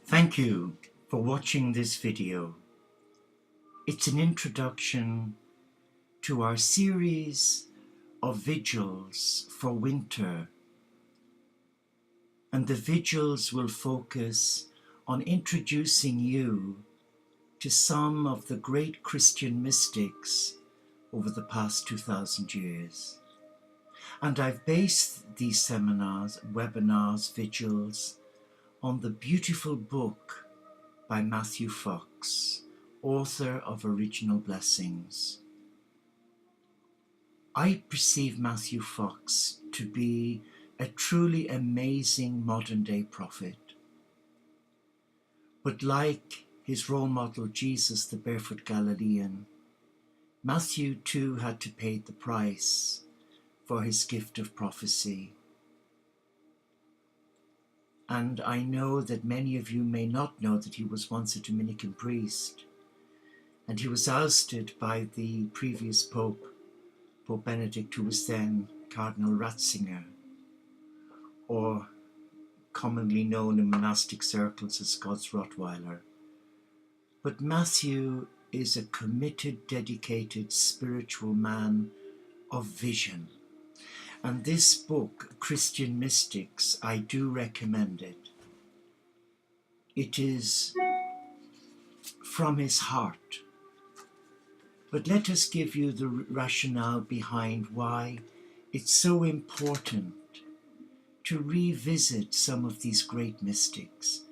Thank you for watching this video. It's an introduction to our series of vigils for winter, and the vigils will focus on introducing you to some of the great Christian mystics over the past 2,000 years. And I've based these seminars, webinars, vigils on the beautiful book by Matthew Fox, author of Original Blessings. I perceive Matthew Fox to be a truly amazing modern-day prophet. But like his role model Jesus, the barefoot Galilean, Matthew too had to pay the price for his gift of prophecy. And I know that many of you may not know that he was once a Dominican priest, and he was ousted by the previous Pope, Pope Benedict, who was then Cardinal Ratzinger, or commonly known in monastic circles as God's Rottweiler. But Matthew is a committed, dedicated, spiritual man of vision. And this book, Christian Mystics, I do recommend it. It is from his heart. But let us give you the rationale behind why it's so important to revisit some of these great mystics.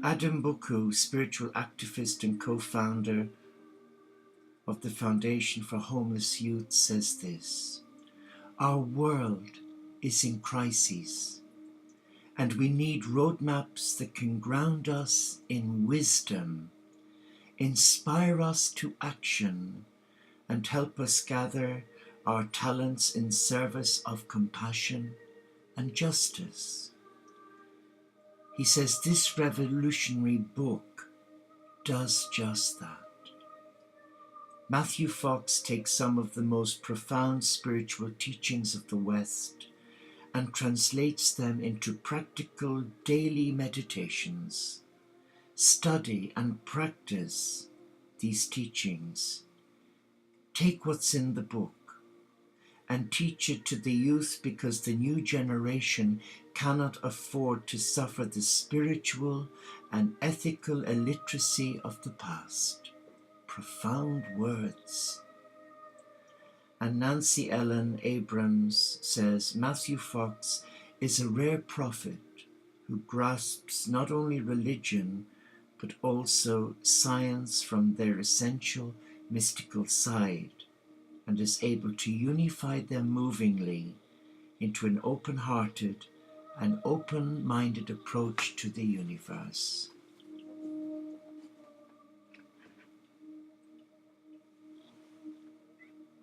Adam Buku, spiritual activist and co-founder of the Foundation for Homeless Youth, says this: "Our world is in crises, and we need roadmaps that can ground us in wisdom, inspire us to action, and help us gather our talents in service of compassion and justice." He says this revolutionary book does just that. Matthew Fox takes some of the most profound spiritual teachings of the West and translates them into practical daily meditations. Study and practice these teachings. Take what's in the book and teach it to the youth, because the new generation cannot afford to suffer the spiritual and ethical illiteracy of the past. Profound words. And Nancy Ellen Abrams says Matthew Fox is a rare prophet who grasps not only religion but also science from their essential mystical side, and is able to unify them movingly into an open-hearted and open-minded approach to the universe.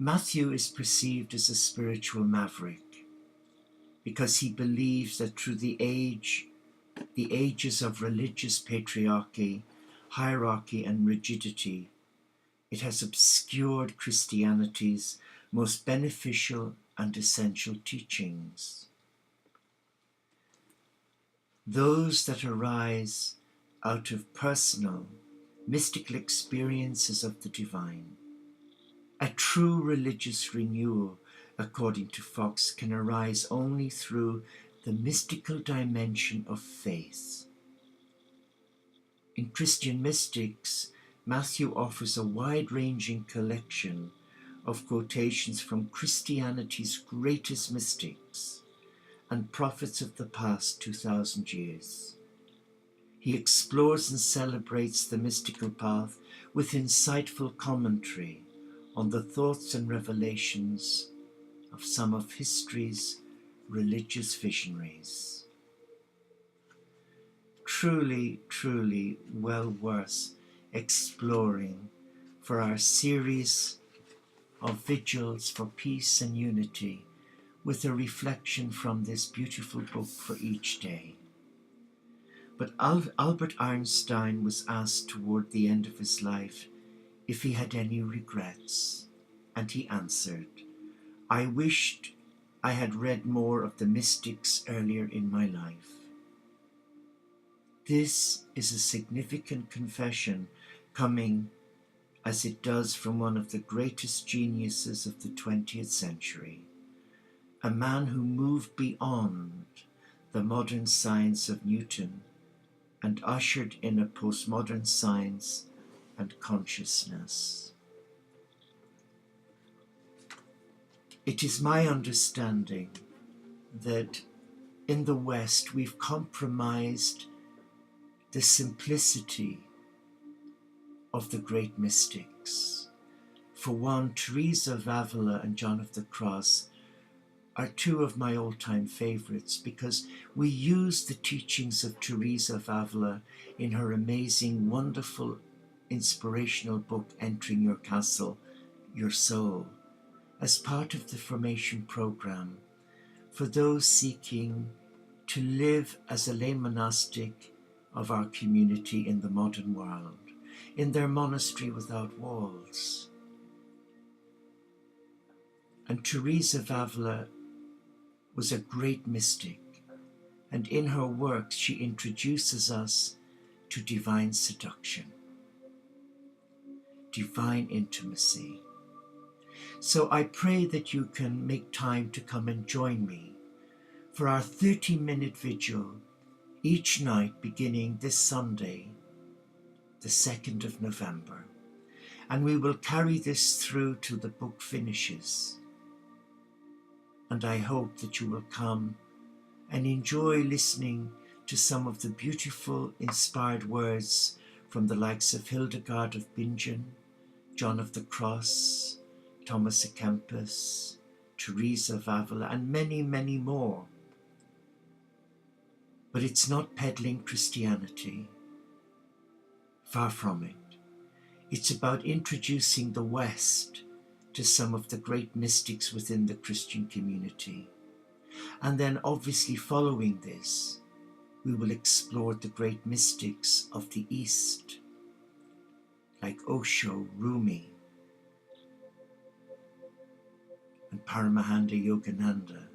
Matthew is perceived as a spiritual maverick because he believes that through the ages of religious patriarchy, hierarchy, and rigidity, it has obscured Christianity's most beneficial and essential teachings. Those that arise out of personal, mystical experiences of the divine. A true religious renewal, according to Fox, can arise only through the mystical dimension of faith. In Christian Mystics, Matthew offers a wide-ranging collection of quotations from Christianity's greatest mystics and prophets of the past 2,000 years. He explores and celebrates the mystical path with insightful commentary on the thoughts and revelations of some of history's religious visionaries. Truly, truly well worth exploring for our series of vigils for peace and unity, with a reflection from this beautiful book for each day. But Albert Einstein was asked toward the end of his life if he had any regrets, and he answered, "I wished I had read more of the mystics earlier in my life. This is a significant confession, coming as it does from one of the greatest geniuses of the 20th century, a man who moved beyond the modern science of Newton and ushered in a postmodern science and consciousness. It is my understanding that in the West we've compromised the simplicity of the great mystics. For one, Teresa of Avila and John of the Cross are two of my all-time favorites because we use the teachings of Teresa of Avila in her amazing, wonderful, inspirational book, Entering Your Castle, Your Soul, as part of the formation program for those seeking to live as a lay monastic of our community in the modern world, in their monastery without walls. And Teresa of Avila was a great mystic, and in her works she introduces us to divine seduction, divine intimacy. So I pray that you can make time to come and join me for our 30-minute vigil each night beginning this Sunday, the 2nd of November. And we will carry this through till the book finishes. And I hope that you will come and enjoy listening to some of the beautiful, inspired words from the likes of Hildegard of Bingen, John of the Cross, Thomas à Kempis, Teresa of Avila, and many, many more. But it's not peddling Christianity. Far from it. It's about introducing the West to some of the great mystics within the Christian community. And then obviously following this, we will explore the great mystics of the East, like Osho, Rumi, and Paramahansa Yogananda.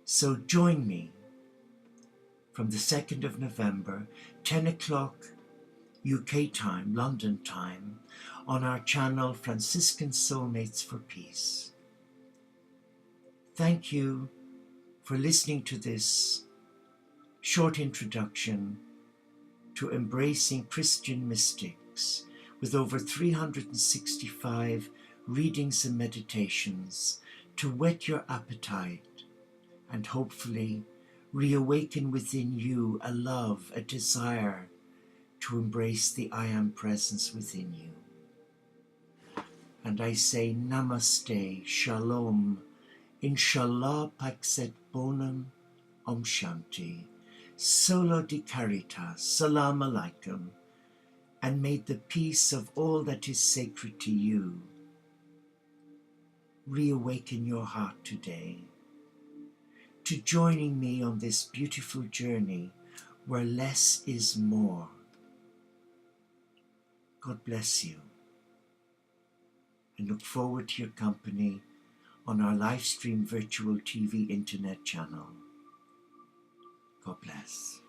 So join me from the 2nd of November, 10 o'clock UK time, London time, on our channel Franciscan Soulmates for Peace. Thank you for listening to this short introduction to embracing Christian mystics with over 365 readings and meditations to whet your appetite and hopefully reawaken within you a love, a desire to embrace the I Am presence within you. And I say Namaste, Shalom, Inshallah Paxet Bonum, Om Shanti, Solo di Caritas, Salam Alaikum, and may the peace of all that is sacred to you reawaken your heart today to joining me on this beautiful journey where less is more. God bless you, and look forward to your company on our live stream virtual TV internet channel. God bless.